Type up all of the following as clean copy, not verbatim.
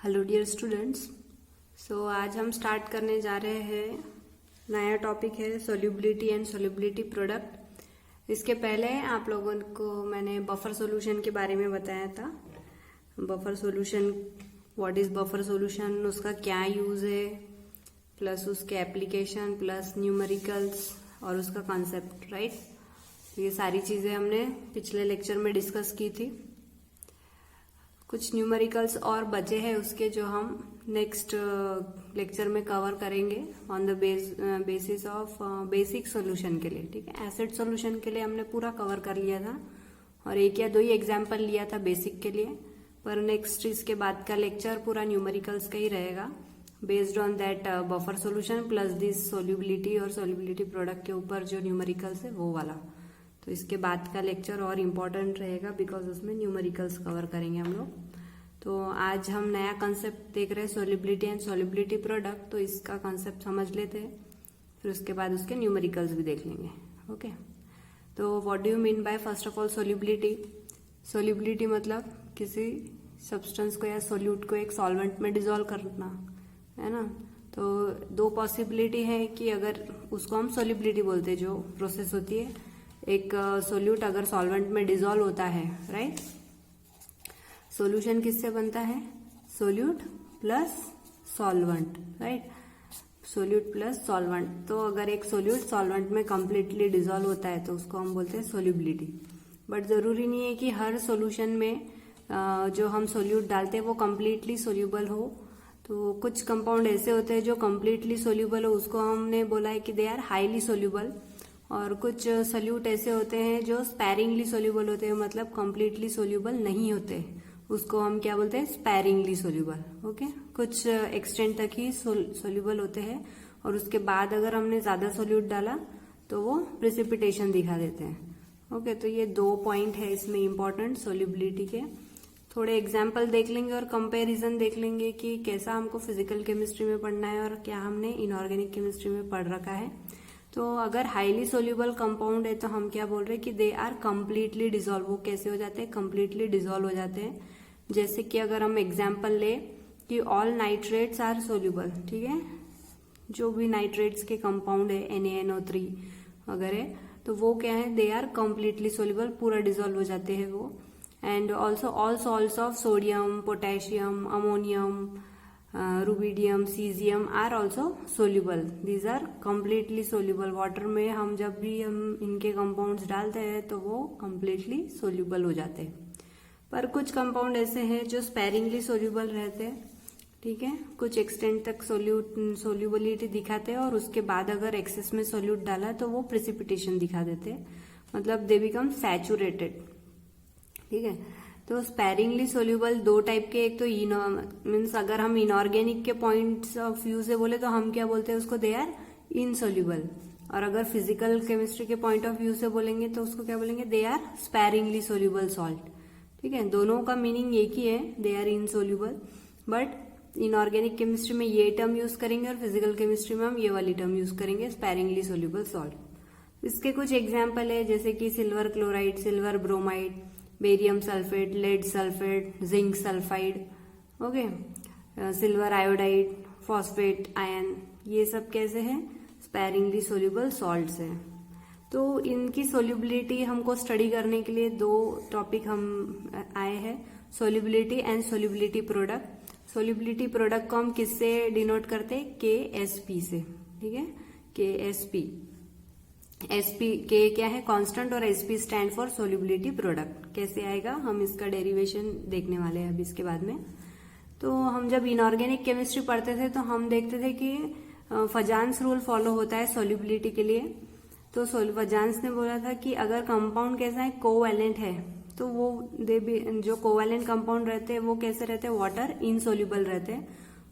Hello dear students. आज हम start करने जा रहे हैं। नया टॉपिक है सोल्यूबिलिटी एंड सोल्यूबिलिटी प्रोडक्ट। इसके पहले आप लोगों को मैंने बफर सॉल्यूशन के बारे में बताया था। Buffer solution, what is buffer solution, उसका क्या यूज है, प्लस उसके एप्लीकेशन, प्लस न्यूमेरिकल्स और उसका कॉन्सेप्ट, राइट। ये सारी चीजें हमने पिछले लेक्चर में डिस्कस की थी। कुछ न्यूमेरिकल्स और बचे हैं उसके, जो हम नेक्स्ट लेक्चर में कवर करेंगे on the basis of basic solution के लिए। ठीक है, एसिड सॉल्यूशन के लिए हमने पूरा कवर कर लिया था और एक या दो ही एग्जाम्पल लिया था बेसिक के लिए, पर नेक्स्ट इसके बाद का लेक्चर पूरा न्यूमेरिकल्स का ही रहेगा based on that buffer solution plus this solubility और सोल्यूबिलिटी प्रोडक्ट के ऊपर जो न्यूमेरिकल्स है वो वाला। तो इसके बाद का लेक्चर और इम्पोर्टेंट रहेगा बिकॉज उसमें न्यूमेरिकल्स कवर करेंगे हम लोग। तो आज हम नया कंसेप्ट देख रहे हैं सोल्यूबिलिटी एंड सोल्यूबिलिटी प्रोडक्ट। तो इसका कंसेप्ट समझ लेते हैं, फिर उसके बाद उसके न्यूमेरिकल्स भी देख लेंगे। ओके, तो what do you mean by first of all solubility. Solubility मतलब किसी सब्सटेंस को या सोल्यूट को एक सॉल्वेंट में डिजोल्व करना, है ना। तो दो पॉसिबिलिटी है कि अगर उसको हम सोल्यूबिलिटी बोलते हैं, जो प्रोसेस होती है एक सोल्यूट अगर सॉल्वेंट में डिजोल्व होता है, राइट। सॉल्यूशन किससे बनता है? Solute plus solvent, right. Solute plus solvent. तो अगर एक सोल्यूट सॉल्वेंट में कंप्लीटली डिजोल्व होता है तो उसको हम बोलते हैं सोल्यूबिलिटी। बट जरूरी नहीं है कि हर सॉल्यूशन में जो हम सोल्यूट डालते हैं वो कंप्लीटली सोल्यूबल हो। तो कुछ कंपाउंड ऐसे होते हैं जो कंप्लीटली सोल्यूबल हो, उसको हमने बोला है कि दे आर हाईली सोल्यूबल। और कुछ सोल्यूट ऐसे होते हैं जो स्पैरिंगली सोल्यूबल होते हैं, मतलब कंप्लीटली सोल्यूबल नहीं होते, उसको हम क्या बोलते हैं? Sparingly soluble. ओके, कुछ एक्सटेंट तक ही सोल्यूबल होते हैं और उसके बाद अगर हमने ज्यादा सोल्यूट डाला तो वो प्रेसिपिटेशन दिखा देते हैं। ओके, तो ये दो पॉइंट है इसमें इंपॉर्टेंट सोल्यूबिलिटी के। थोड़े एग्जाम्पल देख लेंगे और कंपेरिजन देख लेंगे कि कैसा हमको फिजिकल केमिस्ट्री में पढ़ना है और क्या हमने इनऑर्गेनिक केमिस्ट्री में पढ़ रखा है। तो अगर हाईली सोल्यूबल कंपाउंड है तो हम क्या बोल रहे हैं कि दे आर कंप्लीटली डिजोल्व। वो कैसे हो जाते हैं? कंप्लीटली डिजोल्व हो जाते हैं। जैसे कि अगर हम एग्जांपल ले कि ऑल नाइट्रेट्स आर सोल्यूबल, ठीक है, जो भी नाइट्रेट्स के कंपाउंड है NaNO3 वगैरह, तो वो क्या है? दे आर कंप्लीटली सोल्यूबल, पूरा डिजोल्व हो जाते हैं वो। And also all salts of sodium, potassium, ammonium, rubidium, caesium are also soluble. These are completely soluble. Water में हम जब भी हम इनके कंपाउंड्स डालते हैं तो वो कंप्लीटली सोल्यूबल हो जाते हैं। पर कुछ कंपाउंड ऐसे हैं जो स्पैरिंगली सोल्यूबल रहते हैं, ठीक है, कुछ एक्सटेंट तक सोल्यूबिलिटी दिखाते हैं और उसके बाद अगर एक्सेस में सोल्यूट डाला तो वो प्रेसिपिटेशन दिखा देते हैं, मतलब दे बिकम सैचुरेटेड। ठीक है, तो स्पैरिंगली सोल्यूबल दो टाइप के, एक तो मीन्स अगर हम इनऑर्गेनिक के पॉइंट्स ऑफ व्यू से बोले तो हम क्या बोलते हैं उसको? They are insoluble. और अगर फिजिकल केमिस्ट्री के पॉइंट ऑफ व्यू से बोलेंगे तो उसको क्या बोलेंगे? They are sparingly soluble salt. ठीक है, दोनों का मीनिंग एक ही है, they are insoluble. But inorganic chemistry में ये टर्म यूज करेंगे और फिजिकल केमिस्ट्री में हम ये वाली टर्म यूज करेंगे, स्पैरिंगली सोल्यूबल सॉल्ट। इसके कुछ एग्जाम्पल है जैसे कि silver chloride, silver bromide, barium sulphate, lead sulphate, zinc sulphide, okay, silver iodide, phosphate ion, ये सब कैसे हैं? स्पैरिंगली सोल्यूबल सॉल्ट्स हैं। तो इनकी सोल्यूबिलिटी हमको स्टडी करने के लिए दो टॉपिक हम आए हैं, solubility and solubility product. Solubility product को हम किससे डिनोट करते हैं? KSP से, ठीक है, KSP। SP के क्या है? कांस्टेंट, और SP stand for solubility product. कैसे आएगा हम इसका डेरिवेशन देखने वाले हैं अभी इसके बाद में। तो हम जब इनऑर्गेनिक केमिस्ट्री पढ़ते थे तो हम देखते थे कि फजान्स रूल फॉलो होता है सोल्यूबिलिटी के लिए। तो फजान्स ने बोला था कि अगर कंपाउंड कैसा है? कोवैलेंट है, तो वो जो कोवैलेंट कंपाउंड रहते हैं वो कैसे रहते हैं? वाटर इनसोल्यूबल रहते हैं।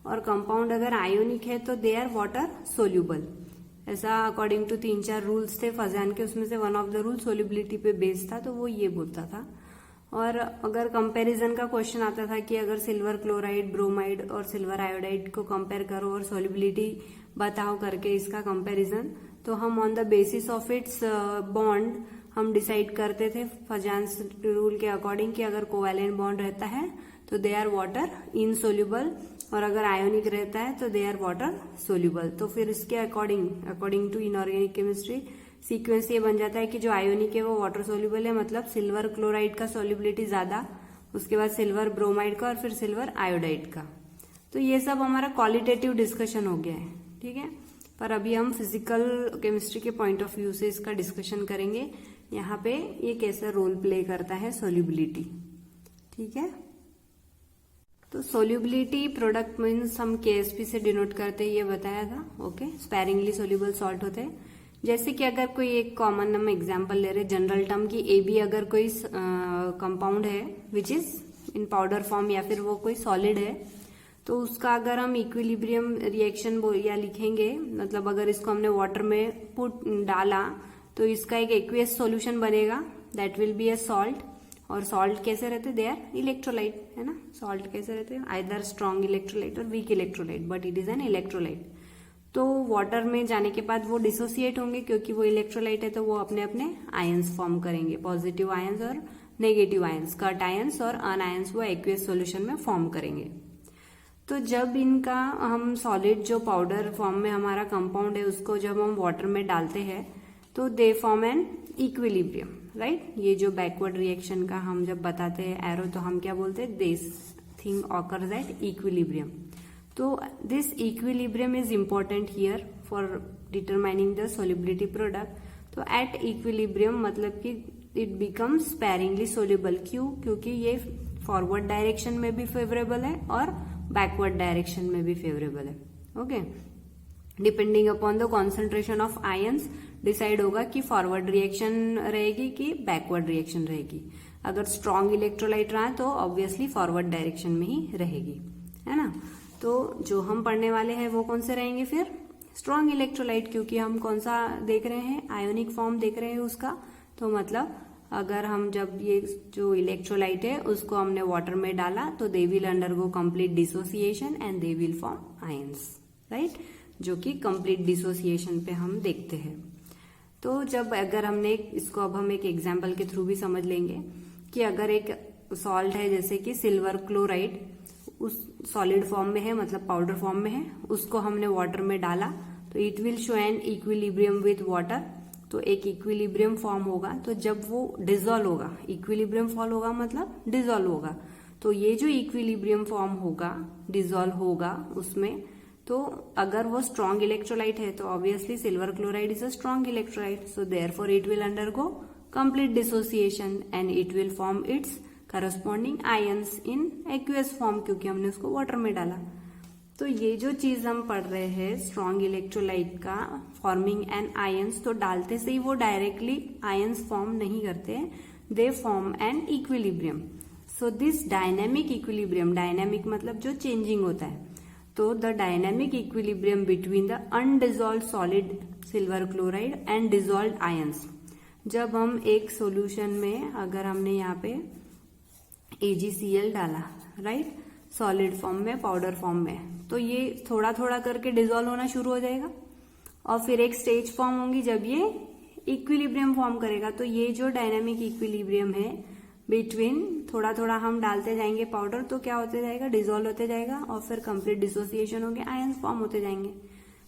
और कंपाउंड अगर आयोनिक है तो दे आर वाटर सोल्यूबल। ऐसा अकॉर्डिंग टू 3-4 रूल्स थे फजान के, उसमें से one of the rule solubility पे बेस्ड था, तो वो ये बोलता था। और अगर कंपैरिजन का क्वेश्चन आता था कि अगर सिल्वर क्लोराइड, ब्रोमाइड और सिल्वर आयोडाइड को कंपेयर करो और सोल्यूबिलिटी बताओ करके इसका कंपैरिजन, तो हम on the basis of its bond हम डिसाइड करते थे फजान्स रूल के अकॉर्डिंग कि अगर कोवैलेंट बॉन्ड रहता है तो दे आर वाटर इनसोल्यूबल, और अगर आयोनिक रहता है तो दे आर वाटर सोल्यूबल। तो फिर इसके according to inorganic chemistry sequence ये बन जाता है कि जो आयोनिक है वो वाटर सोल्यूबल है, मतलब सिल्वर क्लोराइड का सोल्यूबिलिटी ज्यादा, उसके बाद सिल्वर ब्रोमाइड का, और फिर सिल्वर आयोडाइड का। तो ये सब हमारा क्वालिटेटिव डिस्कशन हो गया है, ठीक है। पर अभी हम फिजिकल केमिस्ट्री के पॉइंट ऑफ व्यू से इसका डिस्कशन करेंगे, यहाँ पे ये कैसा रोल प्ले करता है सोल्यूबिलिटी, ठीक है। तो सोल्यूबिलिटी प्रोडक्ट मीन्स हम केएसपी से डिनोट करते हैं, ये बताया था, ओके। स्पैरिंगली सोल्यूबल सॉल्ट होते हैं। जैसे कि अगर कोई एक कॉमन हम एग्जांपल ले रहे जनरल टर्म की AB अगर कोई कंपाउंड है which is in powder form या फिर वो कोई सॉलिड है, तो उसका अगर हम इक्विलिब्रियम रिएक्शन या लिखेंगे, मतलब अगर इसको हमने वाटर में डाला तो इसका एक एक्वियस सॉल्यूशन बनेगा, that will be a salt. और सॉल्ट कैसे रहते, दे आर इलेक्ट्रोलाइट, है ना। सॉल्ट कैसे रहते हैं, आइदर स्ट्रॉन्ग इलेक्ट्रोलाइट और weak electrolyte, but it is an electrolyte. तो वाटर में जाने के बाद वो डिसोसिएट होंगे, क्योंकि वो इलेक्ट्रोलाइट है, तो वो अपने अपने आयंस फॉर्म करेंगे, पॉजिटिव आयंस और नेगेटिव आयंस, कट आयंस और अनआयंस वो एक्वियस सॉल्यूशन में फॉर्म करेंगे। तो जब इनका हम सॉलिड जो पाउडर फॉर्म में हमारा कंपाउंड है उसको जब हम वाटर में डालते हैं तो they form an equilibrium, right. ये जो बैकवर्ड रिएक्शन का हम जब बताते हैं एरो, तो हम क्या बोलते हैं, this thing occurs at equilibrium. तो this equilibrium is important here for determining the solubility product. तो एट इक्विलिब्रियम मतलब कि इट बिकम्स स्पैरिंगली सोल्यूबल। क्यों, क्योंकि ये फॉरवर्ड डायरेक्शन में भी फेवरेबल है और बैकवर्ड डायरेक्शन में भी फेवरेबल है, okay. Depending upon the concentration of ions decide होगा कि फॉरवर्ड रिएक्शन रहेगी कि बैकवर्ड रिएक्शन रहेगी। अगर स्ट्रॉन्ग इलेक्ट्रोलाइट रहा तो ऑब्वियसली फॉरवर्ड डायरेक्शन में ही रहेगी, है ना। तो जो हम पढ़ने वाले हैं वो कौन से रहेंगे फिर, स्ट्रॉन्ग इलेक्ट्रोलाइट, क्योंकि हम कौन सा देख रहे हैं, आयोनिक फॉर्म देख रहे हैं उसका। तो मतलब अगर हम जब ये जो इलेक्ट्रोलाइट है उसको हमने वाटर में डाला तो they will undergo complete dissociation and they will form ions, right, जो कि कंप्लीट डिसोसिएशन पे हम देखते हैं। तो जब अगर हमने इसको अब हम एक एग्जाम्पल के थ्रू भी समझ लेंगे कि अगर एक सॉल्ट है जैसे कि सिल्वर क्लोराइड, उस सॉलिड फॉर्म में है, मतलब पाउडर फॉर्म में है, उसको हमने वाटर में डाला तो it will show an equilibrium with water. तो एक इक्विलिब्रियम फॉर्म होगा। तो जब वो डिजोल्व होगा, इक्विलिब्रियम फॉल होगा मतलब डिजोल्व होगा, तो ये जो इक्विलिब्रियम फॉर्म होगा, डिजोल्व होगा उसमें, तो अगर वो स्ट्रॉन्ग इलेक्ट्रोलाइट है तो obviously silver chloride is a strong electrolyte, so therefore it will undergo complete dissociation and it will form it's corresponding ions in aqueous form, क्योंकि हमने उसको वाटर में डाला। तो ये जो चीज हम पढ़ रहे हैं स्ट्रॉन्ग इलेक्ट्रोलाइट का फॉर्मिंग एन आयंस, तो डालते से ही वो डायरेक्टली आयंस फॉर्म नहीं करते, they form an equilibrium. So this dynamic equilibrium, dynamic मतलब जो चेंजिंग होता है, तो the dynamic equilibrium between the undissolved solid silver chloride and dissolve ions. जब हम एक सॉल्यूशन में अगर हमने यहाँ पे AgCl डाला, राइट, सॉलिड फॉर्म में, पाउडर फॉर्म में, तो ये थोड़ा थोड़ा करके डिजोल्व होना शुरू हो जाएगा और फिर एक स्टेज फॉर्म होंगी जब ये इक्विलिब्रियम फॉर्म करेगा। तो ये जो डायनामिक इक्विलिब्रियम है बिटवीन, थोड़ा थोड़ा हम डालते जाएंगे पाउडर, तो क्या होते जाएगा, डिजोल्व होते जाएगा और फिर कंप्लीट डिसोसिएशन होंगे, आयंस फॉर्म होते जाएंगे।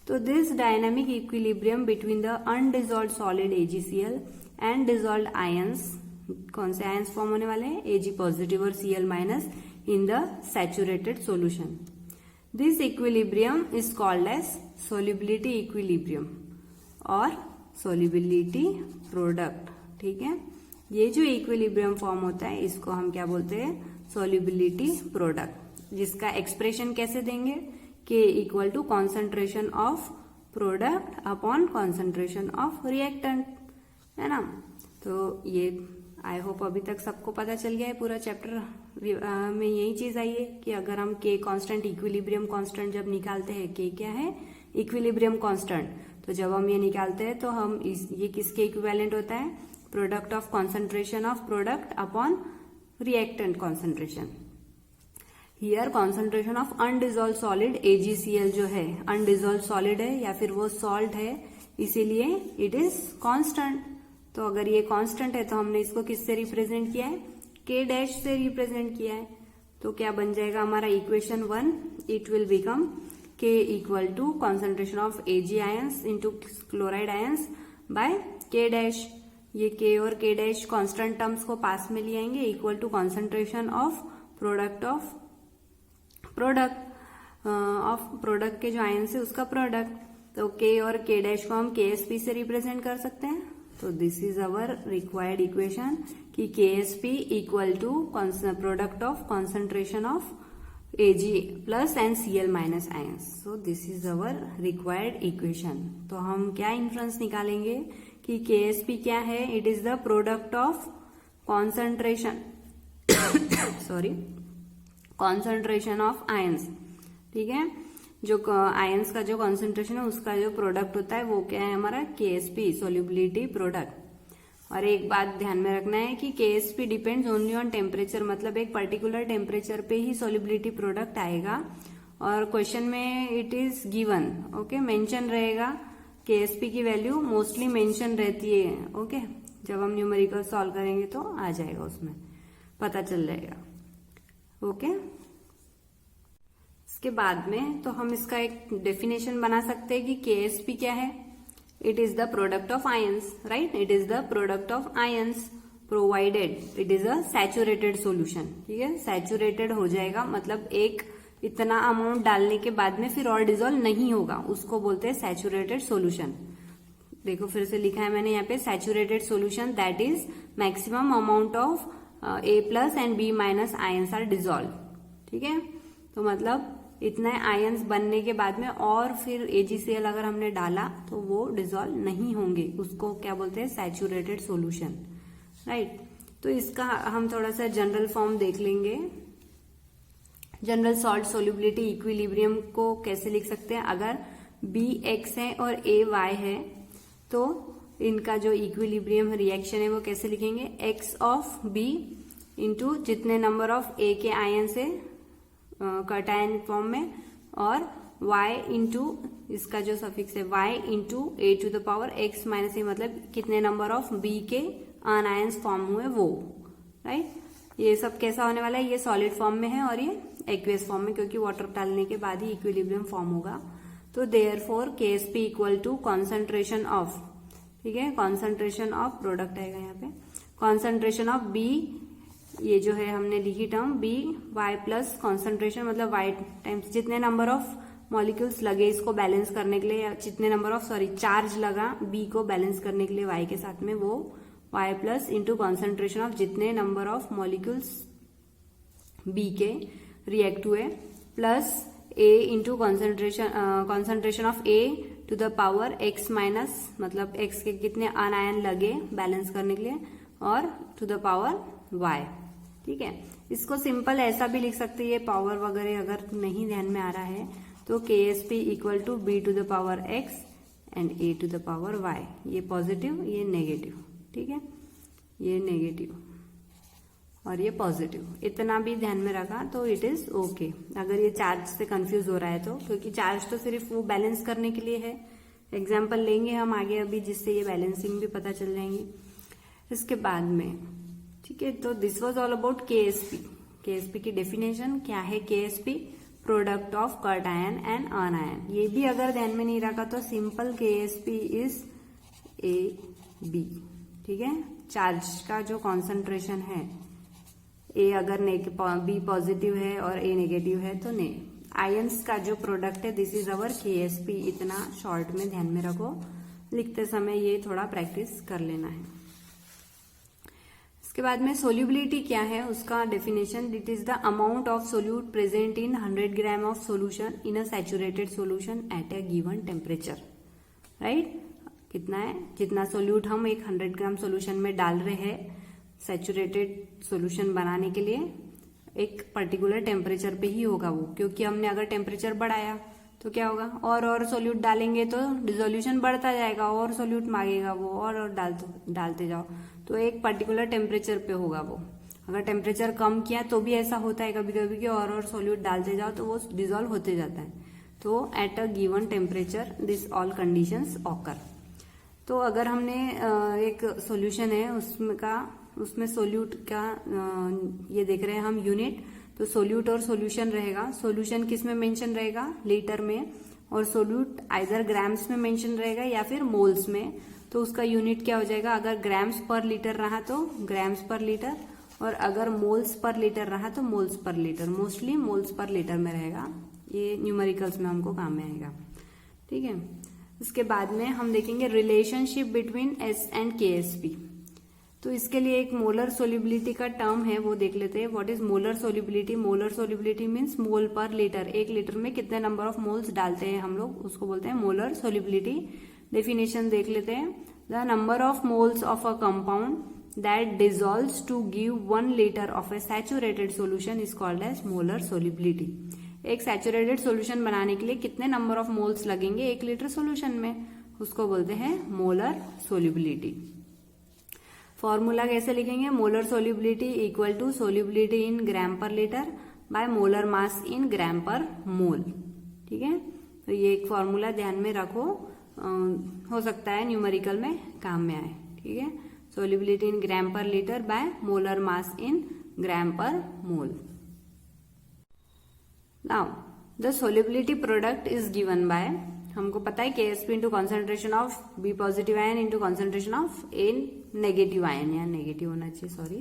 तो this dynamic equilibrium between the undissolved solid AgCl and dissolve ions, कौन से आयंस फॉर्म होने वाले हैं, Ag पॉजिटिव और Cl minus in the saturated solution. This equilibrium is called as solubility equilibrium और solubility product, ठीक है। ये जो equilibrium फॉर्म होता है इसको हम क्या बोलते हैं, solubility product, जिसका एक्सप्रेशन कैसे देंगे, K equal to concentration of product upon concentration of reactant, है ना। तो ये आई होप अभी तक सबको पता चल गया है, पूरा चैप्टर में यही चीज आई है कि अगर हम K कांस्टेंट, इक्विलिब्रियम कांस्टेंट जब निकालते हैं, K क्या है, इक्विलिब्रियम कांस्टेंट, तो जब हम ये निकालते हैं तो हम ये किसके इक्विवेलेंट होता है, product of concentration of product upon reactant concentration. Here concentration of undissolved solid AgCl जो है अनडिजोल्व सॉलिड है या फिर वो सॉल्ट है, इसीलिए इट इज कांस्टेंट। तो अगर ये कांस्टेंट है तो हमने इसको किससे रिप्रेजेंट किया है, K डैश से रिप्रेजेंट किया है। तो क्या बन जाएगा हमारा equation 1, it will become K equal to concentration of Ag ions into chloride ions by K dash. ये K और K डैश कॉन्स्टेंट टर्म्स को पास में ले आएंगे, equal to concentration of product के जो आयंस है उसका प्रोडक्ट। तो K और K डैश को हम KSP से रिप्रेजेंट कर सकते हैं। तो this is our required equation कि KSP equal to product of concentration of Ag plus and Cl minus ions. So this is our required equation. तो हम क्या इन्फ्रेंस निकालेंगे कि KSP क्या है? It is the product of concentration concentration of ions. ठीक है, जो आयंस का जो कॉन्सेंट्रेशन है उसका जो प्रोडक्ट होता है वो क्या है हमारा? KSP, solubility product. और एक बात ध्यान में रखना है कि KSP depends only on temperature, मतलब एक पर्टिकुलर टेम्परेचर पे ही सोल्यूबिलिटी प्रोडक्ट आएगा। और क्वेश्चन में it is given, okay, mention रहेगा। KSP की वैल्यू मोस्टली मेंशन रहती है, ओके। जब हम न्यूमेरिकल सॉल्व करेंगे तो आ जाएगा, उसमें पता चल जाएगा, ओके। इसके बाद में तो हम इसका एक डेफिनेशन बना सकते हैं कि KSP क्या है? It is the product of ions, right? It is the product of ions provided it is a saturated solution. ठीक है, सैचुरेटेड हो जाएगा मतलब एक इतना अमाउंट डालने के बाद में फिर और डिजोल्व नहीं होगा, उसको बोलते हैं सैचुरेटेड सोल्यूशन। देखो फिर से लिखा है मैंने यहाँ पे, saturated solution that is maximum amount of A plus and B minus ions are dissolve. ठीक है, तो मतलब इतने आयंस बनने के बाद में और फिर AgCl अगर हमने डाला तो वो डिजोल्व नहीं होंगे, उसको क्या बोलते हैं? Saturated solution, right. तो इसका हम थोड़ा सा जनरल फॉर्म देख लेंगे। जनरल सॉल्ट सोल्यूबिलिटी इक्विलिब्रियम को कैसे लिख सकते हैं? अगर B x है और A y है तो इनका जो इक्विलिब्रियम रिएक्शन है वो कैसे लिखेंगे? x ऑफ B इंटू जितने नंबर ऑफ A के आयंस है कैटायन फॉर्म में, और y इंटू इसका जो सफिक्स है y into A to the power x minus a, मतलब कितने नंबर ऑफ B के अनआयंस फॉर्म हुए वो, राइट। ये सब कैसा होने वाला है? ये सॉलिड फॉर्म में है और ये एक्वियस फॉर्म में, क्योंकि वाटर डालने के बाद ही इक्विलिब्रियम फॉर्म होगा। तो therefore KSP equal to concentration of, ठीक है, कॉन्सेंट्रेशन ऑफ प्रोडक्ट आएगा यहाँ पे, कॉन्सेंट्रेशन ऑफ B, ये जो है हमने लिखी term B y plus concentration मतलब y टाइम्स जितने नंबर ऑफ मॉलिक्यूल्स लगे इसको बैलेंस करने के लिए, जितने नंबर ऑफ चार्ज लगा B को बैलेंस करने के लिए y के साथ में, वो y plus into concentration of जितने नंबर ऑफ मॉलिक्यूल्स B के रिएक्ट हुए, plus A into concentration of A to the power x minus, मतलब x के कितने अनायन लगे बैलेंस करने के लिए, और टू द पावर y। ठीक है, इसको सिंपल ऐसा भी लिख सकते हैं, ये पावर वगैरह अगर नहीं ध्यान में आ रहा है तो KSP equal to B to the power x and A to the power y। ये पॉजिटिव, ये नेगेटिव, ठीक है, ये नेगेटिव और ये पॉजिटिव, इतना भी ध्यान में रखा तो इट इज ओके। अगर ये चार्ज से कंफ्यूज हो रहा है तो, क्योंकि चार्ज तो सिर्फ वो बैलेंस करने के लिए है। एग्जाम्पल लेंगे हम आगे अभी, जिससे ये बैलेंसिंग भी पता चल जाएंगी इसके बाद में। ठीक है, तो this was all about KSP। KSP की डेफिनेशन क्या है? KSP product of cation and अनायन। ये भी अगर ध्यान में नहीं रखा तो सिंपल KSP इज AB। ठीक है, चार्ज का जो कॉन्सेंट्रेशन है, A अगर B पॉजिटिव है और A नेगेटिव है तो आयंस का जो प्रोडक्ट है दिस इज अवर KSP। इतना शॉर्ट में ध्यान में रखो, लिखते समय ये थोड़ा प्रैक्टिस कर लेना है। इसके बाद में सोल्यूबिलिटी क्या है, उसका definition, it is the amount of solute present in 100 gram of solution in a saturated solution at a given temperature, right. कितना है? जितना सोल्यूट हम एक 100 ग्राम सोल्यूशन में डाल रहे हैं सैचुरेटेड सोल्यूशन बनाने के लिए, एक पर्टिकुलर टेम्परेचर पे ही होगा वो, क्योंकि हमने अगर टेम्परेचर बढ़ाया तो क्या होगा, और सोल्यूट डालेंगे तो डिसोल्यूशन बढ़ता जाएगा, और सोल्यूट मांगेगा वो, और डालते जाओ, तो एक पर्टिकुलर टेम्परेचर पे होगा वो। अगर टेम्परेचर कम किया तो भी ऐसा होता है कभी कभी कि और सोल्यूट डालते जाओ तो वो डिसॉल्व होते जाता है। तो at a given temperature this all conditions occur. तो अगर हमने एक सॉल्यूशन है उसमें सोल्यूट का ये देख रहे हैं हम यूनिट, तो सोल्यूट और सोल्यूशन रहेगा। सोल्यूशन किस में मेंशन रहेगा, लीटर में, और सोल्यूट आइदर ग्राम्स में मेंशन रहेगा या फिर मोल्स में। तो उसका यूनिट क्या हो जाएगा, अगर ग्राम्स पर लीटर रहा तो ग्राम्स पर लीटर, और अगर मोल्स पर लीटर रहा तो moles per litre. Mostly moles per litre में रहेगा, ये न्यूमेरिकल्स में हमको काम में आएगा। ठीक है, इसके बाद में हम देखेंगे relationship between S and Ksp. तो इसके लिए एक मोलर सोल्यूबिलिटी का टर्म है, वो देख लेते हैं। What is molar solubility? Molar solubility means mole per litre, एक लीटर में कितने नंबर ऑफ मोल्स डालते हैं हम लोग, उसको बोलते हैं मोलर सोल्यूबिलिटी। डेफिनेशन देख लेते हैं। The number of moles of a compound that dissolves to give 1 liter of a saturated solution is called as molar solubility। एक सैचुरेटेड सोल्यूशन बनाने के लिए कितने नंबर ऑफ मोल्स लगेंगे 1 लीटर सोल्यूशन में, उसको बोलते हैं मोलर सोल्यूबिलिटी। फॉर्मूला कैसे लिखेंगे, molar solubility equal to solubility in gram per litre by molar mass in gram per mole. ठीक है, तो ये एक फॉर्मूला ध्यान में रखो, हो सकता है न्यूमेरिकल में काम में आए। ठीक है, solubility in gram per liter by molar mass in gram per mole। Now the solubility product is given by, हमको पता है KSP into concentration of B positive ion into concentration of A negative ion, या negative होना चाहिए, sorry.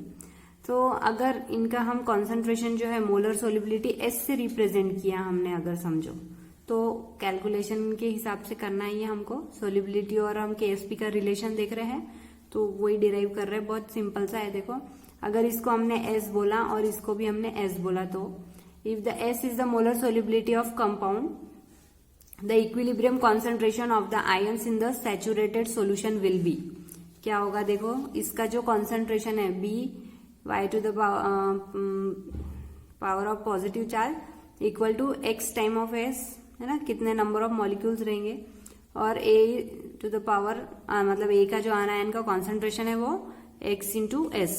तो अगर इनका हम concentration जो है मोलर solubility S से रिप्रेजेंट किया हमने, अगर समझो तो कैलकुलेशन के हिसाब से करना ही है हमको। सोल्यूबिलिटी और हम KSP का रिलेशन देख रहे हैं तो वही डिराइव कर रहे हैं, बहुत सिंपल सा है। देखो, अगर इसको हमने S बोला और इसको भी हमने S बोला, तो if the S is the molar solubility of compound, the equilibrium concentration of the ions in the saturated solution will be, क्या होगा, देखो इसका जो कॉन्सेंट्रेशन है B y to the power of positive charge equal to x time of S, है ना, कितने number of molecules रहेंगे, और A टू द पावर मतलब A का जो आयन का कॉन्सेंट्रेशन है वो x इंटू एस,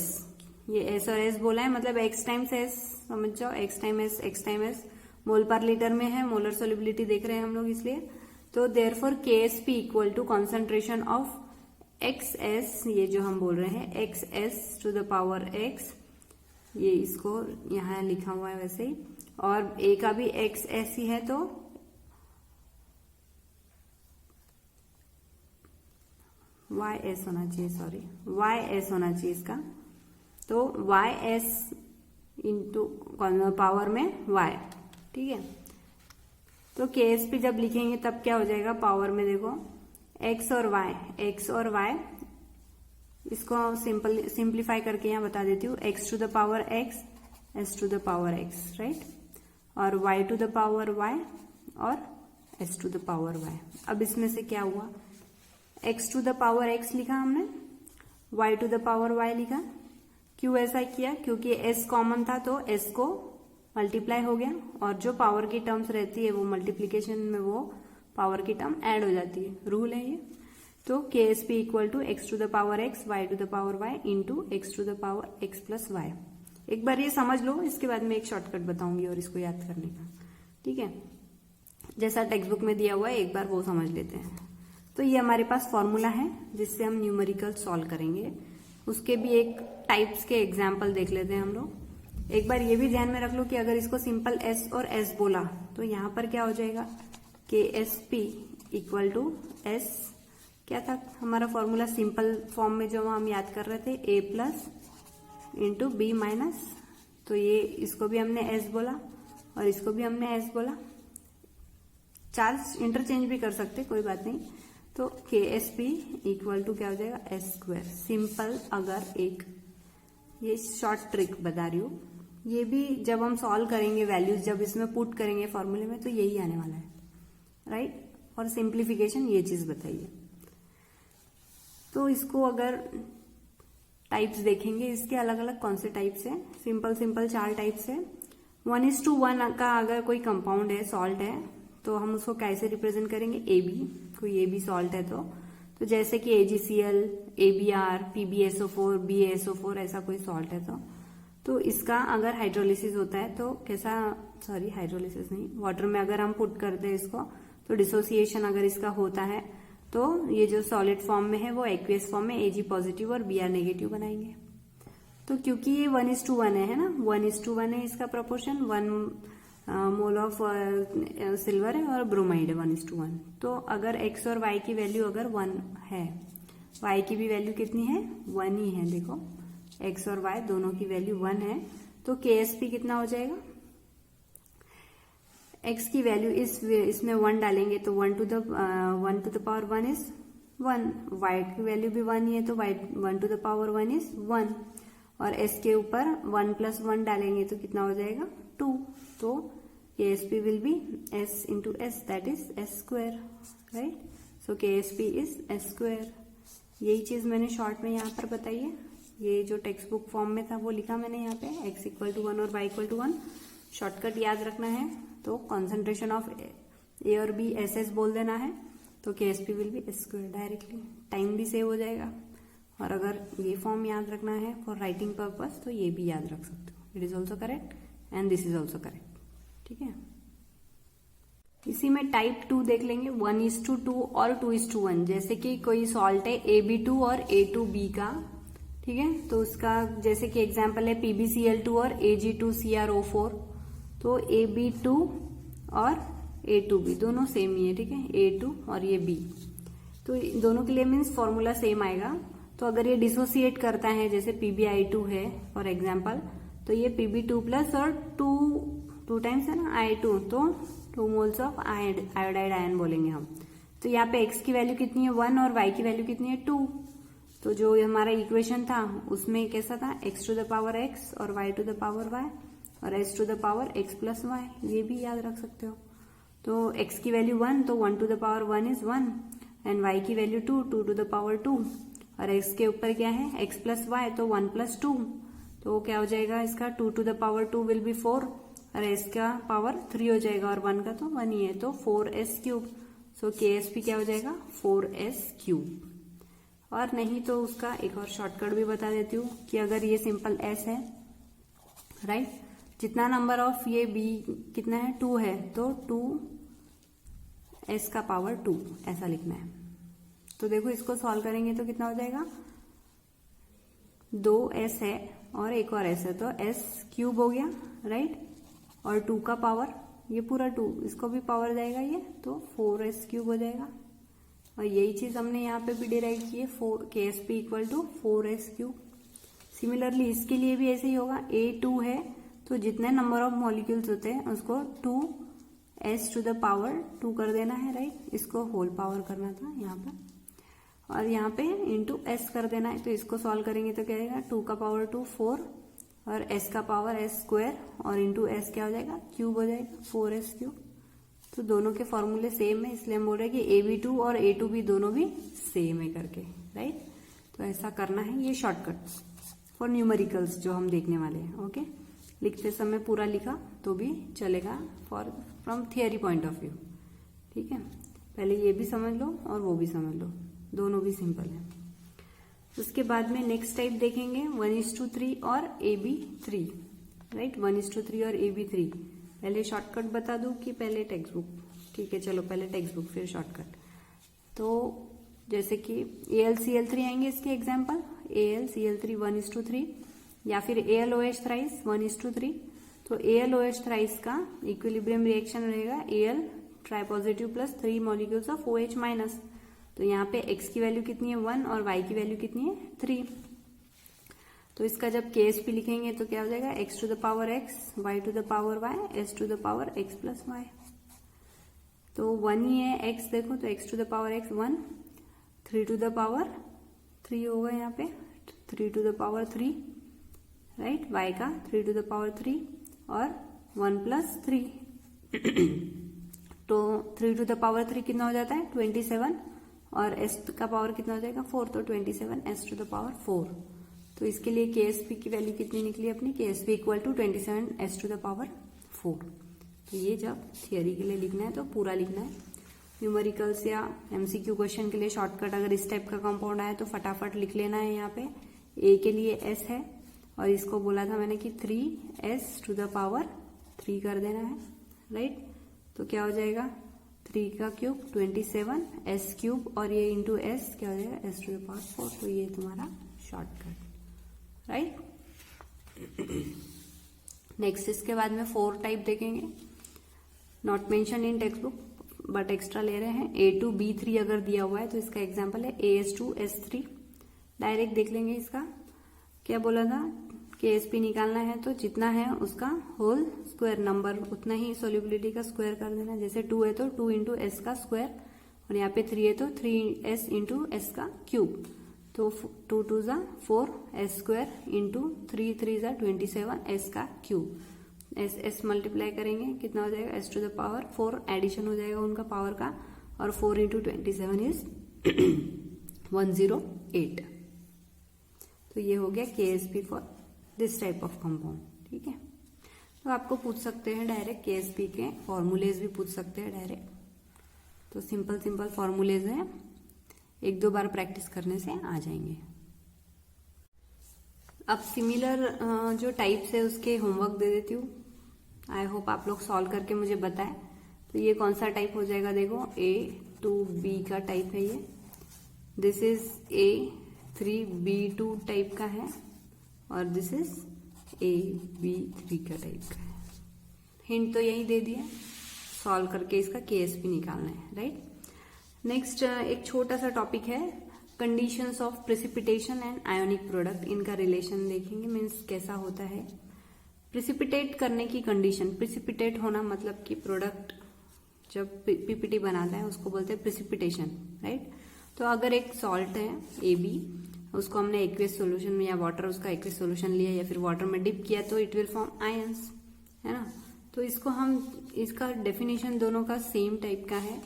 ये S और S बोला है, मतलब x टाइम्स S, समझ जाओ, x time S, x time S, मोल पर लीटर में है, मोलर सोल्यूबिलिटी देख रहे हैं हम लोग इसलिए। तो therefore KSP equal to concentration of XS, ये जो हम बोल रहे हैं XS to the power X, ये इसको यहाँ लिखा हुआ है वैसे ही, और A का भी XS ही है तो YS होना चाहिए, सॉरी YS होना चाहिए इसका, तो YS इंटू पावर में Y। ठीक है, तो KSP जब लिखेंगे तब क्या हो जाएगा, पावर में देखो X और Y, इसको सिंप्लीफाई करके यहाँ बता देती हूँ, X to the power X, S to the power X, right, और Y to the power Y और S to the power Y। अब इसमें से क्या हुआ, x to the power x लिखा हमने, y to the power y लिखा। क्यों ऐसा किया, क्योंकि s कॉमन था तो s को मल्टीप्लाई हो गया, और जो पावर की टर्म्स रहती है वो मल्टीप्लीकेशन में वो पावर की टर्म ऐड हो जाती है, रूल है ये। तो KSP equal to x to the power x, y to the power y into x to the power x plus y। एक बार ये समझ लो, इसके बाद में एक शॉर्टकट बताऊंगी और इसको याद करने का। ठीक है, जैसा टेक्स्ट बुक में दिया हुआ है एक बार वो समझ लेते हैं। तो ये हमारे पास फॉर्मूला है जिससे हम न्यूमेरिकल सॉल्व करेंगे, उसके भी एक टाइप्स के एग्जाम्पल देख लेते हैं हम लोग। एक बार ये भी ध्यान में रख लो कि अगर इसको सिंपल S और S बोला तो यहाँ पर क्या हो जाएगा, KSP इक्वल टू S, क्या था हमारा फॉर्मूला सिंपल फॉर्म में जो हम याद कर रहे थे, A plus into B minus, तो ये इसको भी हमने S बोला और इसको भी हमने S बोला, चार्ज इंटरचेंज भी कर सकते, कोई बात नहीं। तो KSP इक्वल टू क्या हो जाएगा, S स्क्वायर। सिंपल, अगर एक ये शॉर्ट ट्रिक बता रही हूँ, ये भी जब हम सॉल्व करेंगे वैल्यूज, जब इसमें पुट करेंगे फॉर्मूले में, तो यही आने वाला है, राइट। और सिंप्लीफिकेशन ये चीज बताइए। तो इसको अगर टाइप्स देखेंगे, इसके अलग अलग कौन से टाइप्स है, सिंपल 4 टाइप्स है। 1:1 का अगर कोई कंपाउंड है, सॉल्ट है, तो हम उसको कैसे रिप्रेजेंट करेंगे, AB, कोई AB सॉल्ट है तो जैसे कि AgCl, AbR, PbSO4, BaSO4, ऐसा कोई सॉल्ट है तो इसका अगर हाइड्रोलिसिस होता है तो कैसा, सॉरी हाइड्रोलिसिस नहीं, वाटर में अगर हम पुट करते हैं इसको, तो डिसोसिएशन अगर इसका होता है तो ये जो सॉलिड फॉर्म में है वो एक्वियस फॉर्म में Ag पॉजिटिव और Br नेगेटिव बनाएंगे। तो क्योंकि ये 1:1 है ना, 1:1 है इसका प्रोपोर्शन, 1 मोल ऑफ सिल्वर है और ब्रोमाइड है 1:1। तो अगर x और y की वैल्यू अगर 1 है, y की भी वैल्यू कितनी है, 1 ही है। देखो x और y दोनों की वैल्यू 1 है, तो KSP कितना हो जाएगा, x की वैल्यू इसमें 1 डालेंगे तो 1 to the power 1 is 1, y की वैल्यू भी 1 ही है तो 1 to the power 1 इज 1, और s के ऊपर 1 + 1 डालेंगे तो कितना हो जाएगा 2। तो KSP will be s into s, that is s square, right? So KSP is s square। यही चीज मैंने शॉर्ट में यहाँ पर बताई है, ये जो टेक्स्ट बुक फॉर्म में था वो लिखा मैंने यहाँ पे, x = 1 और y = 1। शॉर्टकट याद रखना है तो कॉन्सेंट्रेशन ऑफ A और B SS बोल देना है, तो KSP will be s square directly, time भी सेव हो जाएगा। और अगर ये फॉर्म याद रखना है फॉर राइटिंग पर्पस तो ये भी याद रख सकते हो, it is also correct and this is also correct, ठीक है। इसी में टाइप 2 देख लेंगे, 1:2 और 2:1। जैसे कि कोई सॉल्ट है AB2 और A2B का, ठीक है, तो उसका जैसे कि एग्जांपल है PbCl2 और Ag2CrO4, तो AB2 और A2B दोनों सेम ही है, ठीक है, A2 और ये B, तो दोनों के लिए मीन्स फॉर्मूला सेम आएगा। तो अगर ये डिसोसिएट करता है, जैसे PbI2 है फॉर एग्जाम्पल, तो ये Pb2+ और 2 टाइम्स है ना I2, तो 2 मोल्स ऑफ आयोडाइड आयन बोलेंगे हम। तो यहाँ पे x की वैल्यू कितनी है 1 और y की वैल्यू कितनी है 2। तो जो हमारा इक्वेशन था उसमें कैसा था, x to the power x और y to the power y और s to the power x + y, ये भी याद रख सकते हो। तो x की वैल्यू 1, तो 1 to the power 1 is 1 and y की वैल्यू 2 to the power 2, और x के ऊपर क्या है x + y, तो 1 + 2, तो क्या हो जाएगा इसका 2 to the power 2 will be 4 और s का पावर 3 हो जाएगा और 1 का तो 1 ही है, तो 4s³। सो KSP क्या हो जाएगा 4s³। और नहीं तो उसका एक और शॉर्टकट भी बता देती हूँ कि अगर ये सिंपल s है, राइट, जितना नंबर ऑफ ये b कितना है 2 है, तो 2s का पावर 2 ऐसा लिखना है। तो देखो इसको सॉल्व करेंगे तो कितना हो जाएगा, 2s है और एक और s है, तो s³ हो गया, राइट, और 2 का पावर ये पूरा 2, इसको भी पावर जाएगा ये, तो 4s³ हो जाएगा। और यही चीज हमने यहाँ पे भी डिराइव की है, KSP = 4s³। सिमिलरली इसके लिए भी ऐसे ही होगा, A2 है तो जितने नंबर ऑफ मॉलिक्यूल्स होते हैं उसको 2s to the power 2 कर देना है, राइट, इसको होल पावर करना था यहाँ पर, और यहाँ पे इंटू s कर देना है। तो इसको सॉल्व करेंगे तो क्या आएगा 2 का पावर 2 4 और s का पावर s² और इंटू s क्या हो जाएगा क्यूब हो जाएगा 4s³। तो दोनों के फॉर्मूले सेम है, इसलिए हम बोल रहे हैं कि AB2 और A2B दोनों भी सेम है करके, राइट। तो ऐसा करना है, ये शॉर्टकट फॉर न्यूमेरिकल्स जो हम देखने वाले हैं, ओके। लिखते समय पूरा लिखा तो भी चलेगा for from theory point of view, ठीक है। पहले ये भी समझ लो और वो भी समझ लो, दोनों भी सिंपल है। उसके बाद में नेक्स्ट टाइप देखेंगे 1:3 और AB3, राइट, 1:3 और AB3। पहले शॉर्टकट बता दूं कि पहले टेक्स्ट बुक, ठीक है, चलो पहले टेक्स्ट बुक फिर शॉर्टकट। तो जैसे कि AlCl3 आएंगे इसके एग्जाम्पल, AlCl3 1:3 या फिर AlOH थ्राइस 1:3। तो AlOH थ्राइस का इक्विलिब्रियम रिएक्शन रहेगा Al ट्राइपॉजिटिव + 3 मॉलिक्यूल्स ऑफ OH-। तो यहाँ पे x की वैल्यू कितनी है 1 और y की वैल्यू कितनी है 3। तो इसका जब KSP लिखेंगे तो क्या हो जाएगा x to the power x, y to the power y, s to the power x + y। तो 1 ही है x, देखो तो x to the power x 1, 3 to the power 3 होगा यहाँ पे, 3 to the power 3, right, y का 3 to the power 3 और 1 + 3 तो 3 to the power 3 कितना हो जाता है 27 और s का पावर कितना हो जाएगा 4, तो 27 s to the power 4। तो इसके लिए KSP की वैल्यू कितनी निकली अपनी, KSP = 27 s to the power 4। तो ये जब थियरी के लिए लिखना है तो पूरा लिखना है। न्यूमेरिकल्स या MCQ क्वेश्चन के लिए शॉर्टकट अगर इस टाइप का कंपाउंड आए तो फटाफट लिख लेना है। यहाँ पे A के लिए s है और इसको बोला था मैंने कि 3s to the power 3 कर देना है, राइट। तो क्या हो जाएगा 3 का क्यूब 27 s³ और ये इंटू s क्या हो जाएगा s to the power 4। तो ये तुम्हारा शॉर्टकट, राइट। नेक्स्ट इसके बाद में 4 टाइप देखेंगे, not mention in text book but extra ले रहे हैं। A2B3 अगर दिया हुआ है तो इसका एग्जांपल है AS2S3। डायरेक्ट देख लेंगे इसका क्या बोला था, KSP निकालना है तो जितना है उसका होल स्क्वायर नंबर उतना ही सोल्यूबिलिटी का स्क्वायर कर देना। जैसे 2 है तो 2 इंटू एस का स्क्वायर, और यहाँ पे 3 है तो 3s इंटू एस का क्यूब। तो 2 2 ज़ा 4 एस स्क्वायर इंटू 3 3 ज़ा 27 एस का क्यूब। एस मल्टीप्लाई करेंगे कितना हो जाएगा, s to the power 4 addition हो जाएगा उनका पावर का, और 4 इंटू 27 इज 108। तो ये हो गया KSP for this type of compound. ठीक है, तो आपको पूछ सकते हैं डायरेक्ट KSP के फॉर्मूलेज भी पूछ सकते हैं डायरेक्ट। तो सिंपल फॉर्मूलेज है, 1-2 बार प्रैक्टिस करने से आ जाएंगे। अब सिमिलर जो टाइप्स है उसके होमवर्क दे देती हूँ। आई होप आप लोग सॉल्व करके मुझे बताएं। तो ये कौन सा टाइप हो जाएगा, देखो A2B का टाइप है ये। दिस इज A3B2 टाइप का है, और दिस इज AB3 का टाइप का है। हिंट तो यही दे दिया, सॉल्व करके इसका KSP निकालना है, राइट। नेक्स्ट एक छोटा सा टॉपिक है, conditions of precipitation and ionic product. इनका रिलेशन देखेंगे, मीन्स कैसा होता है प्रेसिपिटेट करने की कंडीशन। प्रेसिपिटेट होना मतलब कि प्रोडक्ट जब PPT बनाता है उसको बोलते हैं प्रेसिपिटेशन, राइट। तो अगर एक सॉल्ट है AB, उसको हमने एक्वेस सोल्यूशन में या वाटर उसका एक्वेस सोल्यूशन लिया या फिर वाटर में डिप किया तो इट विल फॉर्म आयंस, है ना। तो इसको हम, इसका डेफिनेशन दोनों का सेम टाइप का है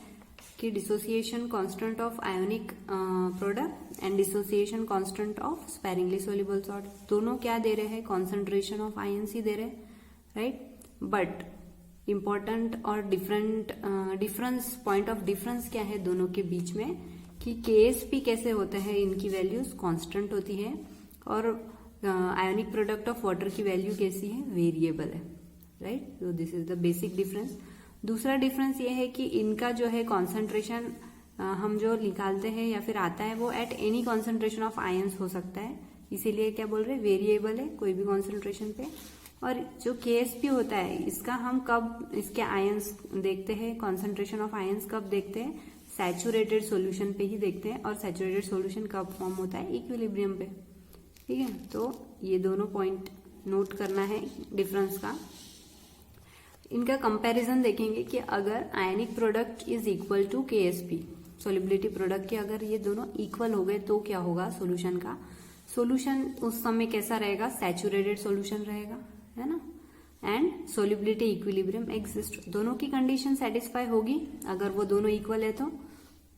कि dissociation constant of ionic product and dissociation constant of sparingly soluble salt. दोनों क्या दे रहे हैं, कॉन्सेंट्रेशन ऑफ आयंस ही दे रहे हैं, राइट। बट इंपॉर्टेंट और डिफरेंस, पॉइंट ऑफ डिफरेंस क्या है दोनों के बीच में, कि KSP कैसे होता है, इनकी वैल्यूज कांस्टेंट होती है, और आयोनिक प्रोडक्ट ऑफ वाटर की वैल्यू कैसी है, वेरिएबल है, राइट। तो this is the basic difference. दूसरा डिफरेंस ये है कि इनका जो है कॉन्सेंट्रेशन हम जो निकालते हैं या फिर आता है वो at any concentration of ions हो सकता है, इसीलिए क्या बोल रहे हैं, वेरिएबल है कोई भी कॉन्सेंट्रेशन पे। और जो KSP होता है इसका हम कब इसके आयंस देखते हैं, कॉन्सेंट्रेशन ऑफ आयंस कब देखते हैं, सैचुरेटेड सॉल्यूशन पे ही देखते हैं। और सैचुरेटेड सॉल्यूशन कब फॉर्म होता है, इक्विलिब्रियम पे, ठीक है। तो ये दोनों पॉइंट नोट करना है डिफरेंस का। इनका कंपैरिजन देखेंगे कि अगर ionic product is equal to KSP, solubility product के अगर ये दोनों इक्वल हो गए तो क्या होगा सोल्यूशन का। सोल्यूशन उस समय कैसा रहेगा, सैचुरेटेड सोल्यूशन रहेगा, है ना। एंड सोलिबिलिटी इक्विलिब्रियम एग्जिस्ट, दोनों की कंडीशन सेटिस्फाई होगी अगर वो दोनों इक्वल है तो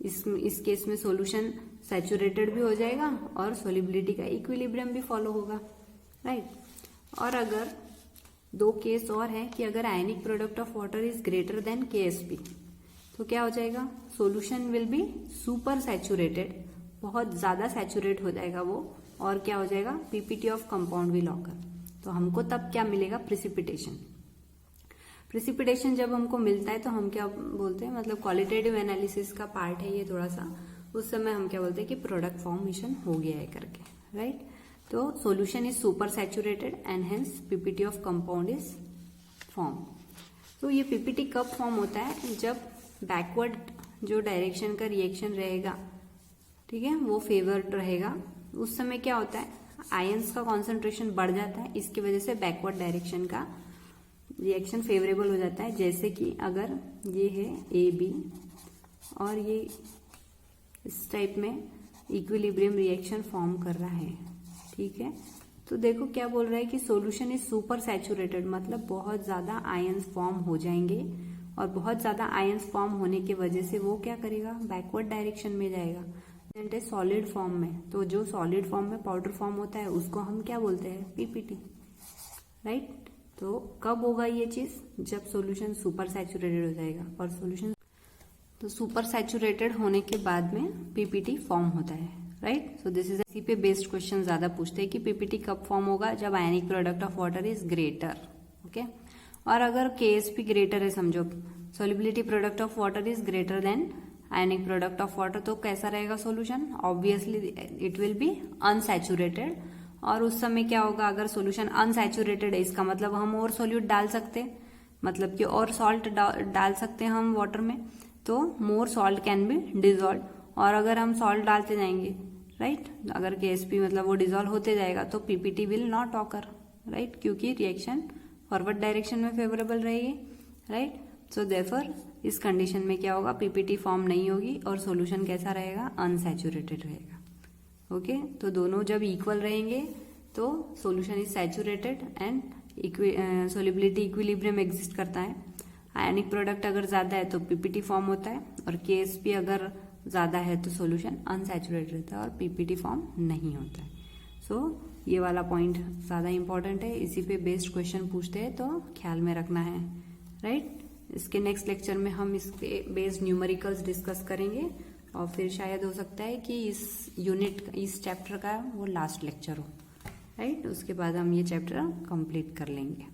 इस केस में सोल्यूशन सैचुरेटेड भी हो जाएगा और सोलिबिलिटी का इक्विलिब्रियम भी फॉलो होगा, राइट। और अगर 2 केस और है कि अगर ionic product of water is greater than KSP तो क्या हो जाएगा, solution will be super saturated, बहुत ज्यादा सैचुरेट हो जाएगा वो, और क्या हो जाएगा, PPT of compound will occur. तो हमको तब क्या मिलेगा, प्रेसिपिटेशन। प्रेसिपिटेशन जब हमको मिलता है तो हम क्या बोलते हैं, मतलब क्वालिटेटिव एनालिसिस का पार्ट है ये थोड़ा सा, उस समय हम क्या बोलते हैं कि प्रोडक्ट फॉर्मेशन हो गया है करके, राइट। तो solution is super saturated and hence PPT of compound is form. तो ये PPT कब फॉर्म होता है, जब बैकवर्ड जो डायरेक्शन का रिएक्शन रहेगा, ठीक है, वो फेवर्ड रहेगा। उस समय क्या होता है, आयंस का कॉन्सेंट्रेशन बढ़ जाता है, इसकी वजह से बैकवर्ड डायरेक्शन का रिएक्शन फेवरेबल हो जाता है। जैसे कि अगर ये है AB और ये इस टाइप में इक्विलिब्रियम रिएक्शन फॉर्म कर रहा है, ठीक है। तो देखो क्या बोल रहा है कि सॉल्यूशन इज सुपर सैचुरेटेड, मतलब बहुत ज्यादा आयंस फॉर्म हो जाएंगे, और बहुत ज्यादा आयंस फॉर्म होने की वजह से वो क्या करेगा, बैकवर्ड डायरेक्शन में जाएगा, सॉलिड फॉर्म में। तो जो सॉलिड फॉर्म में पाउडर फॉर्म होता है उसको हम क्या बोलते हैं, PPT, राइट। तो कब होगा ये चीज, जब सॉल्यूशन सुपर सैचुरेटेड हो जाएगा, और सॉल्यूशन तो सुपर सैचुरेटेड होने के बाद में PPT फॉर्म होता है, राइट। सो दिस इज, इसी पे बेस्ड क्वेश्चन ज्यादा पूछते हैं कि PPT कब फॉर्म होगा, जब ionic product of water is greater, okay. और अगर KSP ग्रेटर है, समझो solubility product of water is greater than ionic product of water, तो कैसा रहेगा solution, obviously it will be unsaturated, और उस समय क्या होगा, अगर सॉल्यूशन अनसैचुरेटेड है इसका मतलब हम और सोल्यूट डाल सकते हैं, मतलब कि और सॉल्ट डाल सकते हैं हम वाटर में, तो मोर सॉल्ट कैन बी डिजॉल्व। और अगर हम सॉल्ट डालते जाएंगे, राइट, अगर KSP मतलब वो डिजॉल्व होते जाएगा तो PPT will not occur, right, क्योंकि रिएक्शन फॉरवर्ड डायरेक्शन में फेवरेबल रहेगी, राइट। सो देयरफॉर इस कंडीशन में क्या होगा, PPT फॉर्म नहीं होगी और सॉल्यूशन कैसा रहेगा, अनसैचुरेटेड रहेगा। ओके, तो दोनों जब इक्वल रहेंगे तो solution is saturated and solubility equilibrium exist करता है। आयनिक प्रोडक्ट अगर ज्यादा है तो PPT फॉर्म होता है, और KSP अगर ज्यादा है तो सॉल्यूशन अनसैचुरेटेड रहता है और PPT फॉर्म नहीं होता है। सो ये वाला पॉइंट ज्यादा इंपॉर्टेंट है, इसी पे बेस्ड क्वेश्चन पूछते हैं तो ख्याल में रखना है, राइट। इसके नेक्स्ट लेक्चर में हम इसके बेस्ड न्यूमेरिकल्स डिस्कस करेंगे, और फिर शायद हो सकता है कि इस यूनिट, इस चैप्टर का वो लास्ट लेक्चर हो, राइट। उसके बाद हम ये चैप्टर कंप्लीट कर लेंगे।